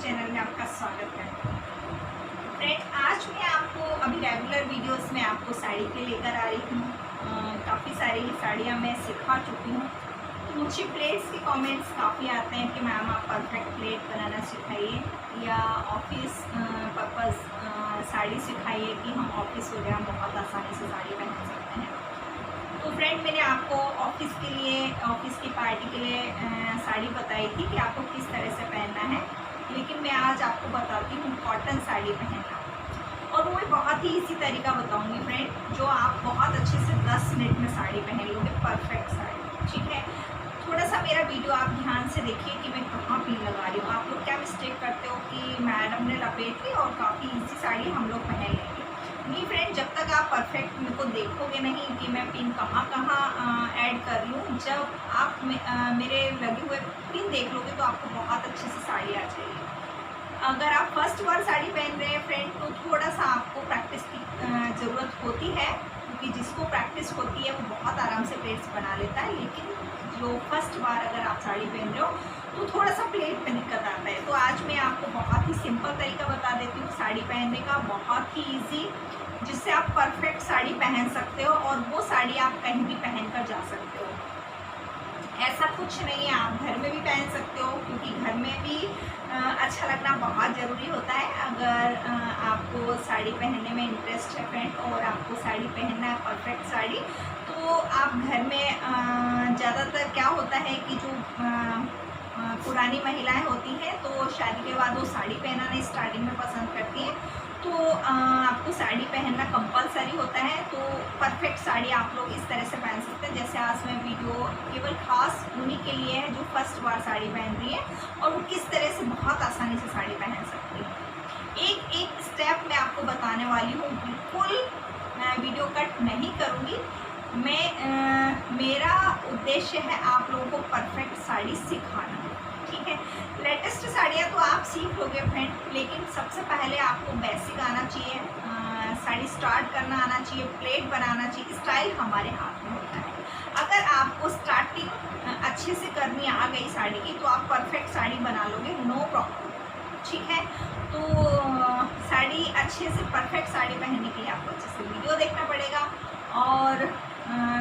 Channel में आपका स्वागत करती हूँ। फ्रेंड, आज मैं आपको अभी रेगुलर वीडियोस में आपको साड़ी के लेकर आ रही हूँ। काफ़ी सारी साड़ियाँ मैं सिखा चुकी हूँ। तो मुझे प्लेट्स के कमेंट्स काफ़ी आते हैं कि मैम आप परफेक्ट प्लेट बनाना सिखाइए या ऑफिस पर्पज़ साड़ी सिखाइए कि हम ऑफिस वगैरह बहुत आसानी से साड़ी पहन सकते हैं। तो फ्रेंड, मैंने आपको ऑफिस के लिए, ऑफिस की पार्टी के लिए साड़ी बताई थी कि आपको किस तरह से पहनना है, लेकिन मैं आज आपको बताती हूँ कॉटन साड़ी पहनना। और वो बहुत ही इसी तरीका बताऊँगी फ्रेंड, जो आप बहुत अच्छे से 10 मिनट में साड़ी पहन लोगे, परफेक्ट साड़ी। ठीक है, थोड़ा सा मेरा वीडियो आप ध्यान से देखिए कि मैं कहाँ पिन लगा रही हूँ। आप लोग क्या मिस्टेक करते हो कि मैडम ने लपेट ली और काफ़ी ईजी साड़ी हम लोग पहन लेंगे। नहीं फ्रेंड, जब तक आप परफेक्ट मेरे को देखोगे नहीं कि मैं पिन कहाँ कहाँ ऐड कर रही हूँ, जब आप मेरे लगे हुए पिन देख लोगे तो आपको बहुत अच्छे से साड़ी आ जाएगी। अगर आप फर्स्ट बार साड़ी पहन रहे हैं फ्रेंड, तो थोड़ा सा आपको प्रैक्टिस की ज़रूरत होती है, क्योंकि जिसको प्रैक्टिस होती है वो बहुत आराम से प्लेट्स बना लेता है। लेकिन जो फर्स्ट बार अगर आप साड़ी पहन रहे हो तो थोड़ा सा प्लेट में दिक्कत आता है। तो आज मैं आपको बहुत ही सिंपल तरीका बता देती हूँ साड़ी पहनने का, बहुत ही ईजी, जिससे आप परफेक्ट साड़ी पहन सकते हो और वो साड़ी आप कहीं भी पहन कर जा सकते हो। ऐसा कुछ नहीं है, आप घर में भी पहन सकते हो, क्योंकि घर में भी अच्छा लगना बहुत ज़रूरी होता है। अगर आपको साड़ी पहनने में इंटरेस्ट है फ्रेंड और आपको साड़ी पहनना है परफेक्ट साड़ी, तो आप घर में ज़्यादातर क्या होता है कि जो पुरानी महिलाएं होती हैं तो शादी के बाद वो साड़ी पहनना स्टार्टिंग में पसंद करती हैं, तो आपको साड़ी पहनना कंपलसरी होता है। तो परफेक्ट साड़ी आप लोग इस तरह से पहन सकते हैं। जैसे आज मैं वीडियो केवल खास उन्हीं के लिए है जो फर्स्ट बार साड़ी पहन रही है और वो किस तरह से बहुत आसानी से साड़ी पहन सकती है। एक एक स्टेप मैं आपको बताने वाली हूँ, बिल्कुल मैं वीडियो कट नहीं करूँगी। मेरा उद्देश्य है आप लोगों को परफेक्ट साड़ी सिखाना। ठीक है, लेटेस्ट साड़ियाँ तो आप सीख लोगे फ्रेंड, लेकिन सबसे पहले आपको बेसिक आना चाहिए, साड़ी स्टार्ट करना आना चाहिए, प्लेट बनाना चाहिए। स्टाइल हमारे हाथ में होता है। अगर आपको स्टार्टिंग अच्छे से करनी आ गई साड़ी की, तो आप परफेक्ट साड़ी बना लोगे, नो प्रॉब्लम। ठीक है, तो साड़ी अच्छे से परफेक्ट साड़ी पहनने के लिए आपको अच्छे से वीडियो देखना पड़ेगा। और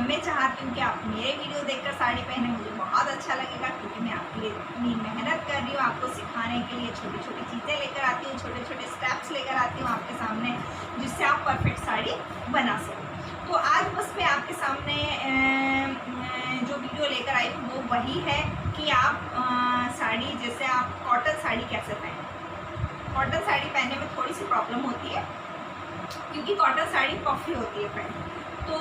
मैं चाहती हूँ कि आप मेरे वीडियो देखकर साड़ी पहने, मुझे बहुत अच्छा लगेगा, क्योंकि मैं आपके लिए इतनी मेहनत कर रही हूँ। आपको सिखाने के लिए छोटी छोटी चीज़ें लेकर आती हूँ, छोटे छोटे स्टेप्स लेकर आती हूँ आपके सामने, जिससे आप परफेक्ट साड़ी बना सकें। तो आज बस मैं आपके सामने जो वीडियो लेकर आई हूँ वो वही है कि आप साड़ी, जैसे आप कॉटन साड़ी कैसे पहने। कॉटन साड़ी पहनने में थोड़ी सी प्रॉब्लम होती है, क्योंकि कॉटन साड़ी पफी होती है फ्रेंड, तो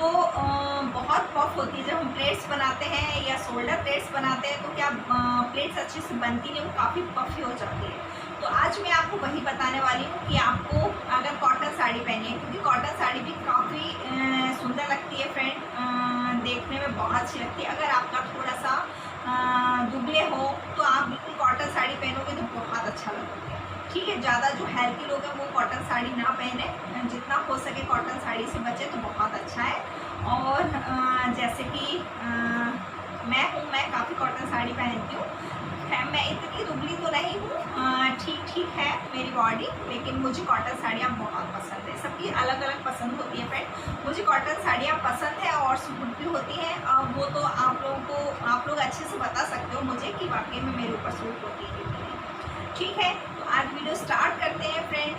बहुत पफ होती है। जब हम प्लेट्स बनाते हैं या शोल्डर प्लेट्स बनाते हैं तो क्या प्लेट्स अच्छे से बनती नहीं, वो काफ़ी पफी हो जाती है। तो आज मैं आपको वही बताने वाली हूँ कि आपको अगर कॉटन साड़ी पहनी है, क्योंकि कॉटन साड़ी भी काफ़ी सुंदर लगती है फ्रेंड, देखने में बहुत अच्छी लगती है। अगर आपका थोड़ा सा दुबले हो तो आप बिल्कुल कॉटन साड़ी पहनोगे तो बहुत अच्छा लगेगा। ठीक है, ज़्यादा जो हेल्थी लोग हैं वो कॉटन साड़ी ना पहने, जितना हो सके कॉटन साड़ी से बचे तो बहुत अच्छा है। और जैसे कि मैं काफ़ी कॉटन साड़ी पहनती हूँ। मैं इतनी दुबली तो नहीं हूँ, ठीक ठीक है मेरी बॉडी, लेकिन मुझे कॉटन साड़ियाँ बहुत पसंद है। सबकी अलग अलग पसंद होती है फ्रेंड, मुझे कॉटन साड़ियाँ पसंद है और सूट भी होती हैं। वो तो आप लोग अच्छे से बता सकते हो मुझे कि वाकई में मेरे ऊपर सूट होती है। ठीक है, तो आज वीडियो स्टार्ट करते हैं फ्रेंड।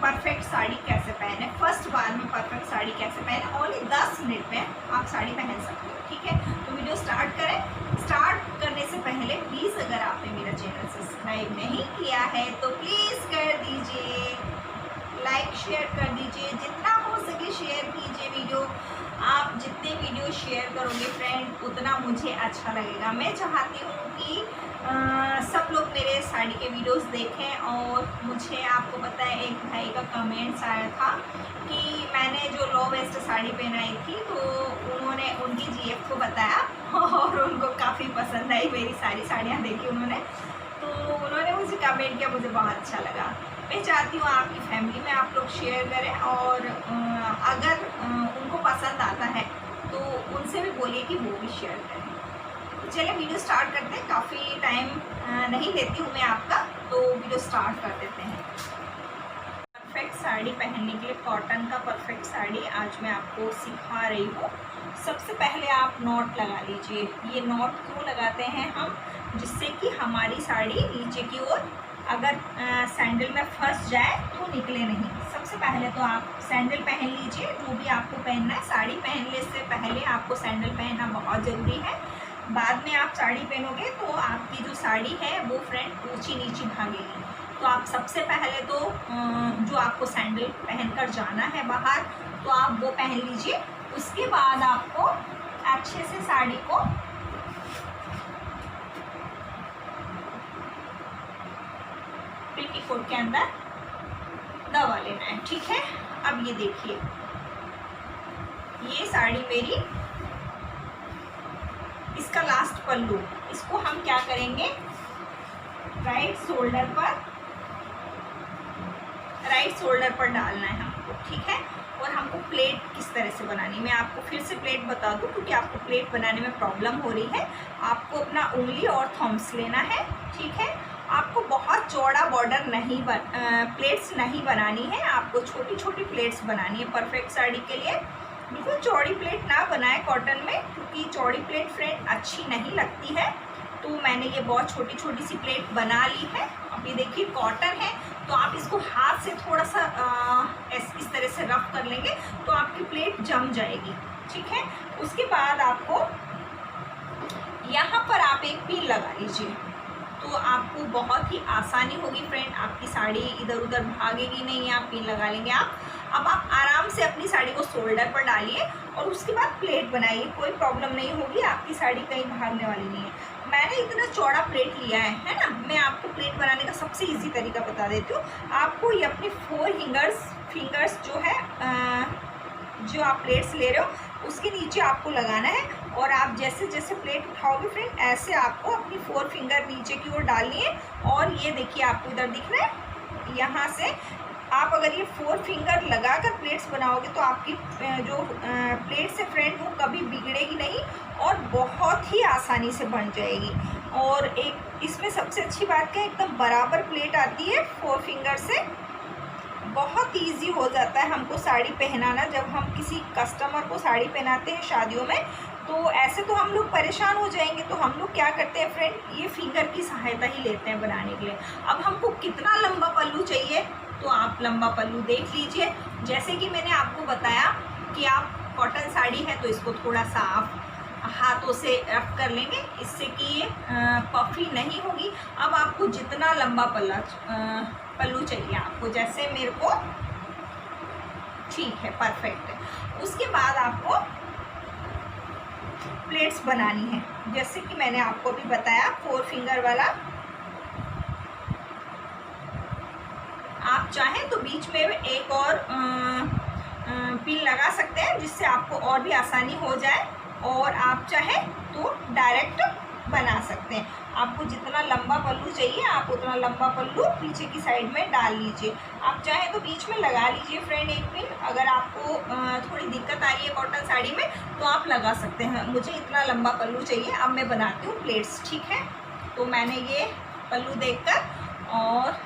परफेक्ट साड़ी कैसे पहने, फर्स्ट बार में परफेक्ट साड़ी कैसे पहने, ओनली 10 मिनट में आप साड़ी पहन सकते हो। ठीक है, तो वीडियो स्टार्ट करें। स्टार्ट करने से पहले प्लीज़, अगर आपने मेरा चैनल सब्सक्राइब नहीं किया है तो प्लीज़ कर दीजिए, लाइक शेयर कर दीजिए, जितना हो सके शेयर कीजिए वीडियो। आप जितने वीडियो शेयर करोगे फ्रेंड, उतना मुझे अच्छा लगेगा। मैं चाहती हूँ कि सब लोग मेरे साड़ी के वीडियोस देखें। और मुझे आपको पता है, एक भाई का कमेंट्स आया था कि मैंने जो लो वेस्ट साड़ी पहनाई थी, तो उन्होंने उनकी जीएफ को बताया और उनको काफ़ी पसंद आई मेरी सारी साड़ियाँ देखी उन्होंने, तो उन्होंने मुझे कमेंट किया, मुझे बहुत अच्छा लगा। मैं चाहती हूँ आपकी फैमिली में आप लोग शेयर करें, और अगर उनको पसंद आता है तो उनसे भी बोलिए कि वो भी शेयर करें। चलिए वीडियो स्टार्ट करते हैं। काफ़ी टाइम नहीं लेती हूँ मैं आपका, तो वीडियो स्टार्ट कर देते हैं। परफेक्ट साड़ी पहनने के लिए कॉटन का परफेक्ट साड़ी आज मैं आपको सिखा रही हूँ। सबसे पहले आप नॉट लगा लीजिए। ये नॉट क्यों लगाते हैं हम, जिससे कि हमारी साड़ी नीचे की ओर अगर सैंडल में फंस जाए तो निकले नहीं। सबसे पहले तो आप सैंडल पहन लीजिए, जो भी आपको पहनना है। साड़ी पहनने से पहले आपको सैंडल पहनना बहुत ज़रूरी है। बाद में आप साड़ी पहनोगे तो आपकी जो साड़ी है वो फ्रेंड ऊंची नीची भागेगी। तो आप सबसे पहले तो जो आपको सैंडल पहनकर जाना है बाहर, तो आप वो पहन लीजिए। उसके बाद आपको अच्छे से साड़ी को पेटीकोट के अंदर दबा लेना है, ठीक है। अब ये देखिए, ये साड़ी मेरी, इसका लास्ट पल्लू, इसको हम क्या करेंगे, राइट शोल्डर पर डालना है हमको, ठीक है। और हमको प्लेट किस तरह से बनानी, मैं आपको फिर से प्लेट बता दूं, क्योंकि आपको प्लेट बनाने में प्रॉब्लम हो रही है। आपको अपना उंगली और थम्स लेना है, ठीक है। आपको बहुत चौड़ा बॉर्डर नहीं प्लेट्स नहीं बनानी है, आपको छोटी छोटी प्लेट्स बनानी है परफेक्ट साड़ी के लिए। बिल्कुल चौड़ी प्लेट ना बनाए कॉटन में, क्योंकि चौड़ी प्लेट फ्रेंड अच्छी नहीं लगती है। तो मैंने ये बहुत छोटी छोटी सी प्लेट बना ली है। अब ये देखिए कॉटन है, तो आप इसको हाथ से थोड़ा सा इस तरह से रफ कर लेंगे तो आपकी प्लेट जम जाएगी, ठीक है। उसके बाद आपको यहाँ पर आप एक पिन लगा लीजिए, तो आपको बहुत ही आसानी होगी फ्रेंड। आपकी साड़ी इधर उधर भागेगी नहीं, आप पिन लगा लेंगे आप। अब आप आराम से अपनी साड़ी को शोल्डर पर डालिए और उसके बाद प्लेट बनाइए, कोई प्रॉब्लम नहीं होगी, आपकी साड़ी कहीं भागने वाली नहीं है। मैंने इतना चौड़ा प्लेट लिया है ना। मैं आपको प्लेट बनाने का सबसे इजी तरीका बता देती हूँ। आपको ये अपनी 4 फिंगर्स जो है, जो आप प्लेट्स ले रहे हो उसके नीचे आपको लगाना है। और आप जैसे जैसे प्लेट उठाओगे फ्रेंड, ऐसे आपको अपनी 4 फिंगर नीचे की ओर डालनी है। और ये देखिए आपको इधर दिख रहा है, यहाँ से आप अगर ये 4 फिंगर लगाकर प्लेट्स बनाओगे तो आपकी जो प्लेट्स है फ्रेंड वो कभी बिगड़ेगी नहीं और बहुत ही आसानी से बन जाएगी। और एक इसमें सबसे अच्छी बात क्या है, एकदम बराबर प्लेट आती है 4 फिंगर से। बहुत इजी हो जाता है हमको साड़ी पहनाना। जब हम किसी कस्टमर को साड़ी पहनाते हैं शादियों में, तो ऐसे तो हम लोग परेशान हो जाएंगे। तो हम लोग क्या करते हैं फ्रेंड, ये फिंगर की सहायता ही लेते हैं बनाने के लिए। अब हमको कितना लंबा पल्लू चाहिए, तो आप लंबा पल्लू देख लीजिए। जैसे कि मैंने आपको बताया कि आप कॉटन साड़ी है तो इसको थोड़ा सा आप हाथों से रफ कर लेंगे, इससे कि ये पफी नहीं होगी। अब आपको जितना लंबा पल्लू चाहिए आपको, जैसे मेरे को, ठीक है, परफेक्ट है। उसके बाद आपको प्लेट्स बनानी है, जैसे कि मैंने आपको भी बताया 4 फिंगर वाला। आप चाहें तो बीच में एक और पिन लगा सकते हैं, जिससे आपको और भी आसानी हो जाए। और आप चाहें तो डायरेक्ट बना सकते हैं। आपको जितना लंबा पल्लू चाहिए आप उतना लंबा पल्लू पीछे की साइड में डाल लीजिए। आप चाहें तो बीच में लगा लीजिए फ्रेंड एक पिन। अगर आपको थोड़ी दिक्कत आ रही है कॉटन साड़ी में तो आप लगा सकते हैं। मुझे इतना लंबा पल्लू चाहिए। अब मैं बनाती हूँ प्लेट्स, ठीक है। तो मैंने ये पल्लू देखकर और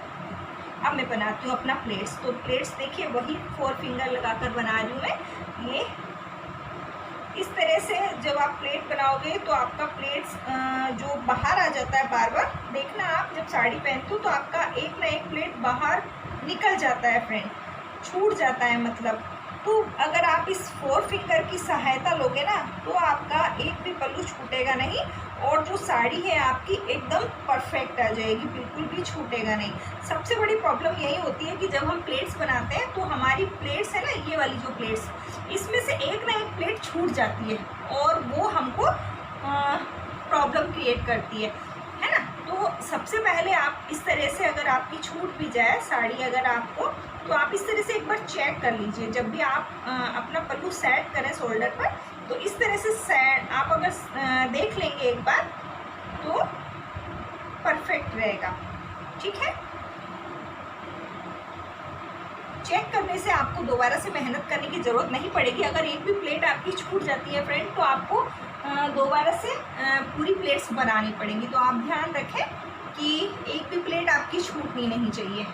अब मैं बनाती हूँ अपना प्लेट्स। तो प्लेट्स देखिए वही 4 फिंगर लगाकर बना रही हूँ मैं। ये इस तरह से जब आप प्लेट बनाओगे तो आपका प्लेट्स जो बाहर आ जाता है, बार बार देखना आप जब साड़ी पहनते हो तो आपका एक ना एक प्लेट बाहर निकल जाता है फ्रेंड, छूट जाता है मतलब। तो अगर आप इस 4 फिंगर की सहायता लोगे ना तो आपका एक भी पल्लू छूटेगा नहीं और जो साड़ी है आपकी एकदम परफेक्ट आ जाएगी, बिल्कुल भी छूटेगा नहीं। सबसे बड़ी प्रॉब्लम यही होती है कि जब हम प्लेट्स बनाते हैं तो हमारी प्लेट्स है ना, ये वाली जो प्लेट्स, इसमें से एक ना एक प्लेट छूट जाती है और वो हमको प्रॉब्लम क्रिएट करती है ना। तो सबसे पहले आप इस तरह से, अगर आपकी छूट भी जाए साड़ी अगर आपको, तो आप इस तरह से एक बार चेक कर लीजिए। जब भी आप अपना पल्लू सेट करें शोल्डर पर, तो इस तरह से सेट आप अगर देख लेंगे एक बार तो परफेक्ट रहेगा, ठीक है। चेक करने से आपको दोबारा से मेहनत करने की ज़रूरत नहीं पड़ेगी। अगर एक भी प्लेट आपकी छूट जाती है फ्रेंड तो आपको दोबारा से पूरी प्लेट्स बनानी पड़ेंगी। तो आप ध्यान रखें कि एक भी प्लेट आपकी छूटनी नहीं चाहिए।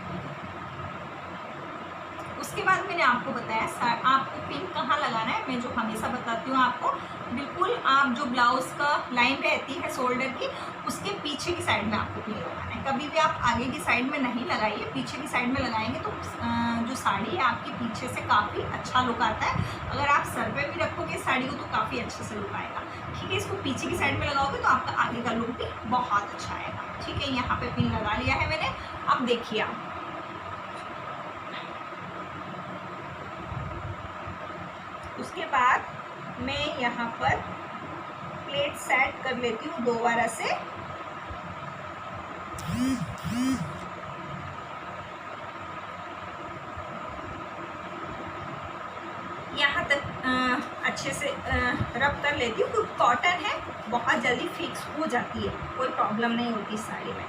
उसके बाद मैंने आपको बताया आपको पिन कहाँ लगाना है। मैं जो हमेशा बताती हूँ आपको, बिल्कुल आप जो ब्लाउज़ का लाइन रहती है शोल्डर की, उसके पीछे की साइड में आपको पिन लगाना है। कभी भी आप आगे की साइड में नहीं लगाइए, पीछे की साइड में लगाएंगे तो जो साड़ी है आपके पीछे से काफ़ी अच्छा लुक आता है। अगर आप सर पे भी रखोगे साड़ी को तो काफ़ी अच्छे से लुक आएगा। ठीक है, इसको पीछे की साइड में लगाओगे तो आपका आगे का लुक भी बहुत अच्छा आएगा। ठीक है, यहाँ पे पिन लगा लिया है मैंने। अब देखिए आप, उसके बाद मैं यहाँ पर प्लेट सेट कर लेती हूँ दोबारा से। यहाँ तक अच्छे से रब कर लेती हूँ, क्योंकि कॉटन है, बहुत जल्दी फिक्स हो जाती है, कोई प्रॉब्लम नहीं होती इस साड़ी में।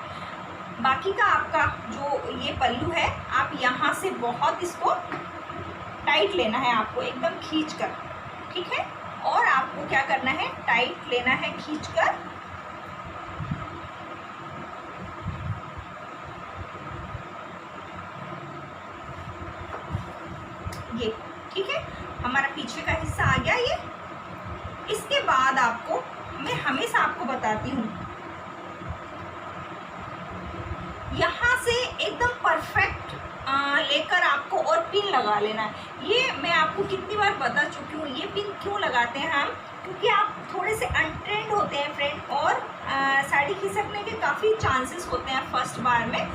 बाकी का आपका जो ये पल्लू है, आप यहाँ से बहुत इसको टाइट लेना है, आपको एकदम खींच कर। ठीक है, और आपको क्या करना है, टाइट लेना है खींच कर। ये ठीक है, हमारा पीछे का हिस्सा आ गया ये। इसके बाद आपको, मैं हमेशा आपको बताती हूँ, यहाँ से एकदम परफेक्ट लेकर आपको और पिन लगा लेना है। ये मैं आपको कितनी बार बता चुकी हूँ, ये पिन क्यों लगाते हैं हम, क्योंकि आप थोड़े से अनट्रेंड होते हैं फ्रेंड, और साड़ी खिसकने के काफ़ी चांसेस होते हैं। फर्स्ट बार में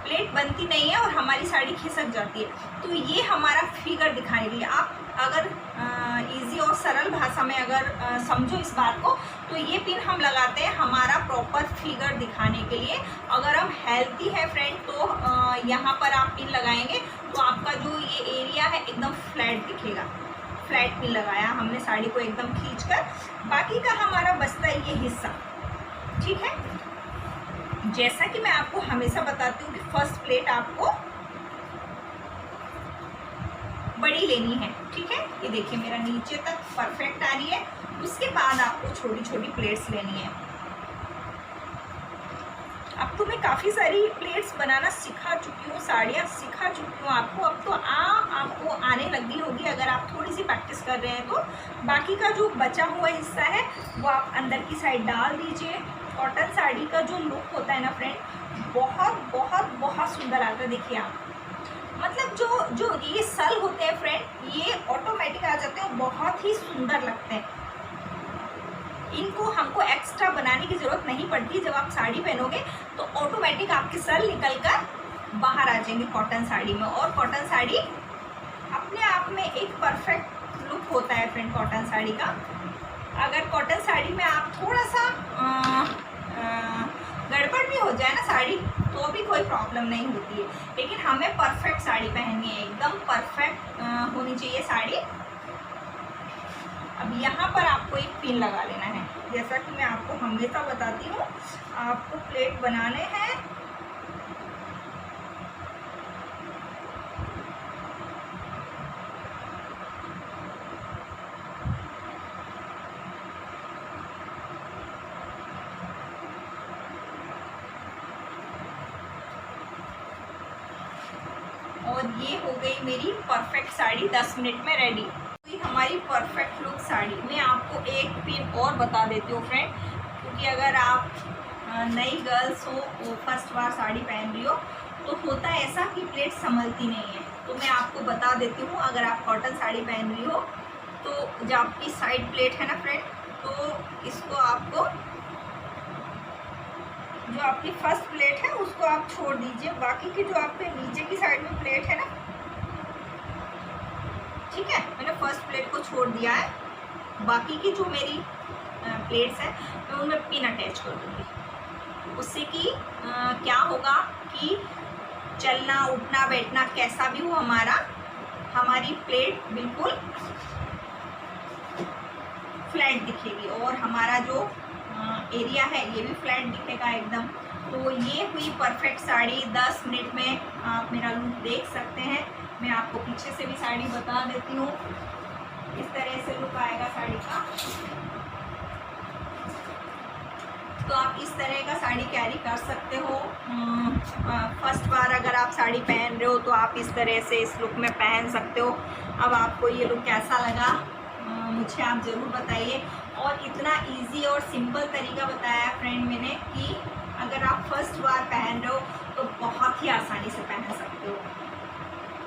प्लेट बनती नहीं है और हमारी साड़ी खिसक जाती है। तो ये हमारा फिगर दिखाने के लिए, आप अगर इजी और सरल भाषा में अगर समझो इस बात को, तो ये पिन हम लगाते हैं हमारा प्रॉपर फिगर दिखाने के लिए। अगर हम हेल्थी है फ्रेंड तो यहाँ पर आप पिन लगाएंगे तो आपका जो ये एरिया है एकदम फ्लैट दिखेगा। फ्लैट पिन लगाया हमने साड़ी को एकदम खींचकर। बाकी का हमारा बचता है ये हिस्सा। ठीक है, जैसा कि मैं आपको हमेशा बताती हूँ कि फर्स्ट प्लेट आपको बड़ी लेनी है। ठीक है, ये देखिए मेरा नीचे तक परफेक्ट आ रही है। उसके बाद आपको छोटी छोटी प्लेट्स लेनी है। अब तो मैं काफ़ी सारी प्लेट्स बनाना सिखा चुकी हूँ, साड़ियाँ सिखा चुकी हूँ आपको। अब तो आपको आने लगी होगी अगर आप थोड़ी सी प्रैक्टिस कर रहे हैं तो। बाकी का जो बचा हुआ हिस्सा है वो आप अंदर की साइड डाल दीजिए। कॉटन साड़ी का जो लुक होता है ना फ्रेंड, बहुत बहुत बहुत सुंदर आता है। देखिए आप, मतलब जो ये सल होते हैं फ्रेंड, ये ऑटोमेटिक आ जाते हैं, बहुत ही सुंदर लगते हैं। इनको हमको एक्स्ट्रा बनाने की ज़रूरत नहीं पड़ती। जब आप साड़ी पहनोगे तो ऑटोमेटिक आपके सल निकल कर बाहर आ जाएंगे कॉटन साड़ी में। और कॉटन साड़ी अपने आप में एक परफेक्ट लुक होता है फ्रेंड कॉटन साड़ी का। अगर कॉटन साड़ी में आप थोड़ा सा गड़बड़ भी हो जाए ना साड़ी, तो भी कोई प्रॉब्लम नहीं होती है। लेकिन हमें परफेक्ट साड़ी पहननी है, एकदम परफेक्ट होनी चाहिए साड़ी। अब यहाँ पर आपको एक पिन लगा लेना है। जैसा कि मैं आपको हमेशा बताती हूँ, आपको प्लेट बनाने हैं और ये हो गई मेरी परफेक्ट साड़ी 10 मिनट में रेडी। हमारी परफेक्ट लुक साड़ी। मैं आपको एक पिन और बता देती हूँ फ्रेंड, क्योंकि अगर आप नई गर्ल्स हो, फर्स्ट बार साड़ी पहन रही हो, तो होता है ऐसा कि प्लेट संभलती नहीं है। तो मैं आपको बता देती हूँ, अगर आप कॉटन साड़ी पहन रही हो तो जो आपकी साइड प्लेट है ना फ्रेंड, तो इसको आपको, जो आपकी फर्स्ट प्लेट है उसको आप छोड़ दीजिए। बाकी की जो आपके नीचे की साइड में प्लेट है ना, ठीक है, मैंने फर्स्ट प्लेट को छोड़ दिया है। बाकी की जो मेरी प्लेट्स हैं मैं उनमें पिन अटैच कर दूँगी। उससे कि क्या होगा कि चलना उठना बैठना कैसा भी हो, हमारी प्लेट बिल्कुल फ्लैट दिखेगी और हमारा जो एरिया है ये भी फ्लैट दिखेगा एकदम। तो ये हुई परफेक्ट साड़ी। 10 मिनट में आप मेरा लुक देख सकते हैं। मैं आपको पीछे से भी साड़ी बता देती हूँ, इस तरह से लुक आएगा साड़ी का। तो आप इस तरह का साड़ी कैरी कर सकते हो। फर्स्ट बार अगर आप साड़ी पहन रहे हो तो आप इस तरह से इस लुक में पहन सकते हो। अब आपको ये लुक कैसा लगा मुझे आप ज़रूर बताइए। और इतना इजी और सिंपल तरीका बताया है फ्रेंड मैंने कि अगर आप फर्स्ट बार पहन रहे हो तो बहुत ही आसानी से पहन सकते हो।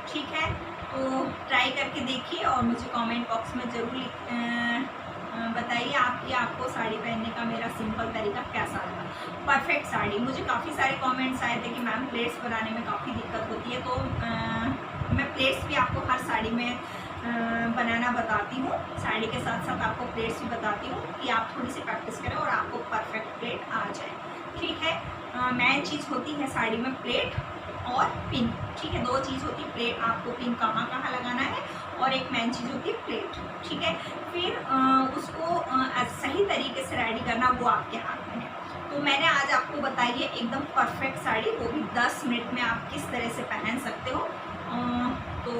ठीक है, तो ट्राई करके देखिए और मुझे कमेंट बॉक्स में ज़रूर बताइए आपको साड़ी पहनने का मेरा सिंपल तरीका कैसा लगा। परफेक्ट साड़ी, मुझे काफ़ी सारे कमेंट्स आए थे कि मैम प्लेट्स बनाने में काफ़ी दिक्कत होती है, तो मैं प्लेट्स भी आपको हर साड़ी में बनाना बताती हूँ। साड़ी के साथ साथ आपको प्लेट्स भी बताती हूँ कि आप थोड़ी सी प्रैक्टिस करें और आपको परफेक्ट प्लेट आ जाए। ठीक है, मेन चीज़ होती है साड़ी में प्लेट और पिन। ठीक है, दो चीज़ होती है, प्लेट आपको पिन कहाँ कहाँ लगाना है और एक मेन चीज़ होती है प्लेट। ठीक है, फिर उसको सही तरीके से रेडी करना वो आपके हाथ में है। तो मैंने आज आपको बताई है एकदम परफेक्ट साड़ी, वो भी 10 मिनट में आप किस तरह से पहन सकते हो। तो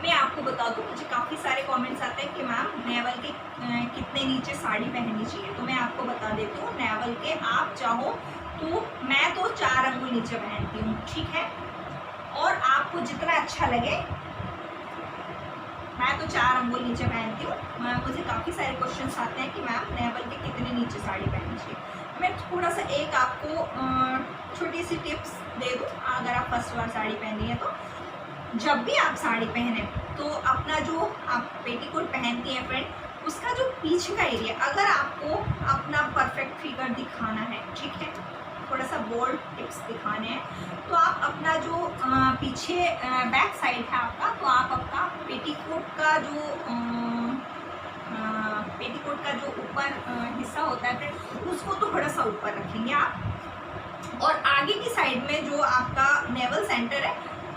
मैं आपको बता दूं, मुझे काफ़ी सारे कमेंट्स आते हैं कि मैम नेवल के कितने नीचे साड़ी पहननी चाहिए। तो मैं आपको बता देती हूँ, नेवल के आप चाहो तो मैं तो 4 अंगुल नीचे पहनती हूँ। ठीक है, और आपको जितना अच्छा लगे, मैं तो 4 अंगुल नीचे पहनती हूँ। मुझे काफ़ी सारे क्वेश्चंस आते हैं कि मैम नेवल के कितने नीचे साड़ी पहननी चाहिए। मैं थोड़ा सा एक आपको छोटी सी टिप्स दे दूँ। अगर आप फर्स्ट बार साड़ी पहन रही है तो जब भी आप साड़ी पहने तो अपना जो आप पेटीकोट पहनती हैं फ्रेंड, उसका जो पीछे का एरिया, अगर आपको अपना परफेक्ट फिगर दिखाना है, ठीक है, थोड़ा सा बोल्ड टिप्स दिखाने हैं, तो आप अपना जो पीछे बैक साइड है आपका, तो आप आपका पेटीकोट का जो ऊपर हिस्सा होता है फ्रेंड, उसको तो थोड़ा सा ऊपर रखेंगे आप, और आगे की साइड में जो आपका नेवल सेंटर है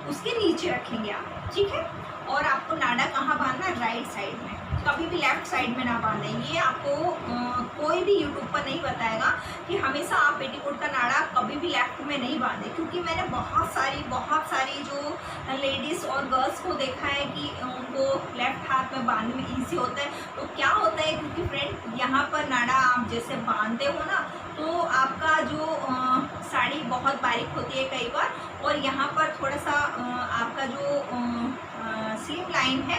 उसके नीचे रखेंगे आप। ठीक है, और आपको नाडा कहाँ बांधना है, राइट साइड में, कभी भी लेफ्ट साइड में ना बांधे। ये आपको कोई भी यूट्यूब पर नहीं बताएगा कि हमेशा आप पेटीकोट का नाड़ा कभी भी लेफ्ट में नहीं बांधे, क्योंकि मैंने बहुत सारी जो लेडीज़ और गर्ल्स को देखा है कि उनको लेफ्ट हाथ में बांधने में ईजी होता है। तो क्या होता है, क्योंकि फ्रेंड यहाँ पर नाड़ा आप जैसे बांधते हो ना, तो आपका जो साड़ी बहुत बारीक होती है कई बार, और यहाँ पर थोड़ा सा आपका जो स्लिम लाइन है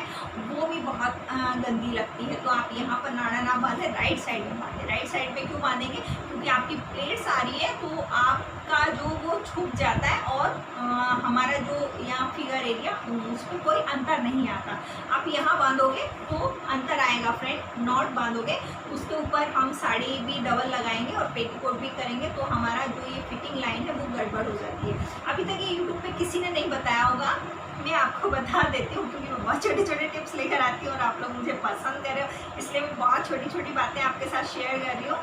वो भी बहुत गंदी लगती है। तो आप यहाँ पर नाड़ा ना बांधे, राइट साइड में बांधे। राइट साइड में क्यों बांधेंगे, क्योंकि आपकी प्लेट्स आ रही है तो आपका जो वो छुप जाता है और हमारा जो यहाँ फिगर एरिया उसमें कोई अंतर नहीं आता। आप यहाँ बांधोगे तो अंतर आएगा फ्रेंड, नॉट बांधोगे उसके ऊपर हम साड़ी भी डबल लगाएंगे और पेटीकोट भी करेंगे, तो हमारा जो ये फिटिंग लाइन है वो गड़बड़ हो जाती है। अभी तक ये यूट्यूब पे किसी ने नहीं बताया होगा, मैं आपको बता देती हूँ, क्योंकि मैं बहुत छोटे छोटे टिप्स लेकर आती हूँ और आप लोग मुझे पसंद कर रहे हो, इसलिए मैं बहुत छोटी छोटी बातें आपके साथ शेयर कर रही हूँ।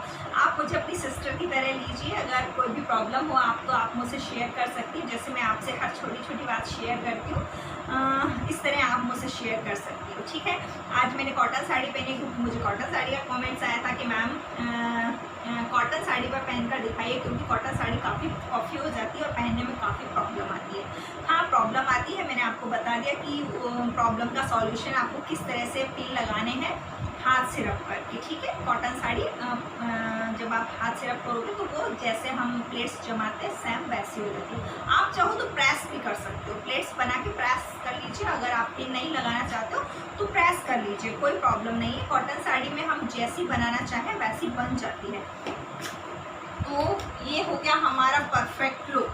आप मुझे अपनी सिस्टर की तरह लीजिए, अगर कोई भी प्रॉब्लम हो आप तो आप मुझसे शेयर कर सकती हैं, जैसे मैं आपसे हर छोटी छोटी बात शेयर करती हूँ, इस तरह आप मुझसे शेयर कर सकती हो। ठीक है, आज मैंने कॉटन साड़ी पहनी क्योंकि मुझे कॉटन साड़ी का कॉमेंट्स आया था कि मैम कॉटन साड़ी पर पहनकर दिखाइए, क्योंकि कॉटन साड़ी काफ़ी पफी हो जाती है और पहनने में काफ़ी प्रॉब्लम आती है। हाँ, प्रॉब्लम आती है, मैंने आपको बता दिया कि प्रॉब्लम का सॉल्यूशन आपको किस तरह से पिन लगाने हैं हाथ से रब करके। ठीक है, कॉटन साड़ी जब आप हाथ से रब करोगे तो वो जैसे हम प्लेट्स जमाते हैं सेम वैसी हो जाती है। आप चाहो तो प्रेस भी कर सकते हो, प्लेट्स बना के प्रेस कर लीजिए। अगर आप पिन नहीं लगाना चाहते हो तो प्रेस कर लीजिए, कोई प्रॉब्लम नहीं है। कॉटन साड़ी में हम जैसी बनाना चाहें वैसी बन जाती है। तो ये हो गया हमारा परफेक्ट लुक।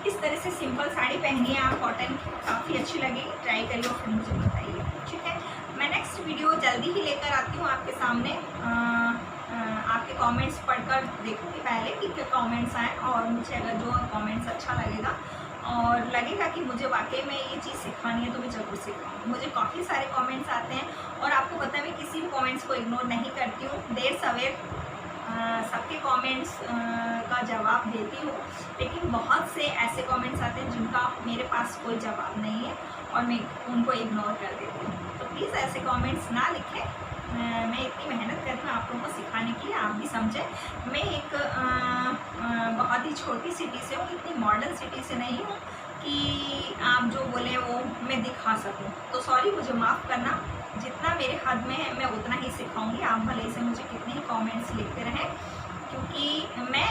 इस तरह से सिंपल साड़ी पहनिए आप, कॉटन की काफ़ी अच्छी लगेगी। ट्राई करिए और फिर मुझे बताइए। ठीक है, मैं नेक्स्ट वीडियो जल्दी ही लेकर आती हूँ आपके सामने। आपके कमेंट्स पढ़कर देखूँगी पहले कि क्या कमेंट्स आए, और मुझे अगर जो कमेंट्स अच्छा लगेगा और लगेगा कि मुझे वाकई में ये चीज़ सिखानी है तो मैं ज़रूर सिखाऊँगी। मुझे काफ़ी सारे कमेंट्स आते हैं और आपको पता है मैं किसी भी कमेंट्स को इग्नोर नहीं करती हूँ, देर सवेर सबके कमेंट्स का जवाब देती हूँ, लेकिन बहुत से ऐसे कमेंट्स आते हैं जिनका मेरे पास कोई जवाब नहीं है और मैं उनको इग्नोर कर देती हूँ। तो प्लीज़ ऐसे कमेंट्स ना लिखें। मैं इतनी मेहनत कर रही हूँ आप लोगों को सिखाने के लिए, आप भी समझें। मैं एक बहुत ही छोटी सिटी से हूँ, इतनी मॉडर्न सिटी से नहीं हूँ कि आप जो बोले वो मैं दिखा सकूँ। तो सॉरी, मुझे माफ़ करना। जितना मेरे हद में है मैं उतना ही सिखाऊंगी। आप भले से मुझे कितने ही कमेंट्स लिखते रहें, क्योंकि मैं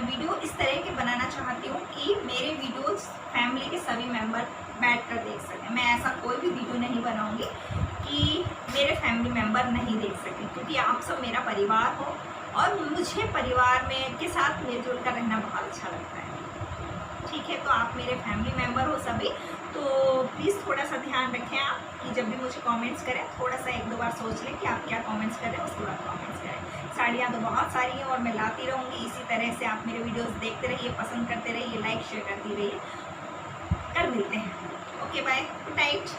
वीडियो इस तरह के बनाना चाहती हूँ कि मेरे वीडियोस फैमिली के सभी मेंबर बैठ कर देख सकें। मैं ऐसा कोई भी वीडियो नहीं बनाऊंगी कि मेरे फैमिली मेंबर नहीं देख सकें, क्योंकि आप सब मेरा परिवार हो और मुझे परिवार में के साथ मिलजुल कर रहना बहुत अच्छा लगता है। ठीक है, तो आप मेरे फैमिली मेंबर हो सभी, तो प्लीज़ थोड़ा सा ध्यान रखें आप कि जब भी मुझे कमेंट्स करें थोड़ा सा एक दो बार सोच लें कि आप क्या कमेंट्स करें, उसके बाद कमेंट्स करें। साड़ियाँ तो बहुत सारी हैं और मैं लाती रहूँगी इसी तरह से। आप मेरे वीडियोस देखते रहिए, पसंद करते रहिए, लाइक शेयर करती रहिए। कल मिलते हैं। Okay bye, good night.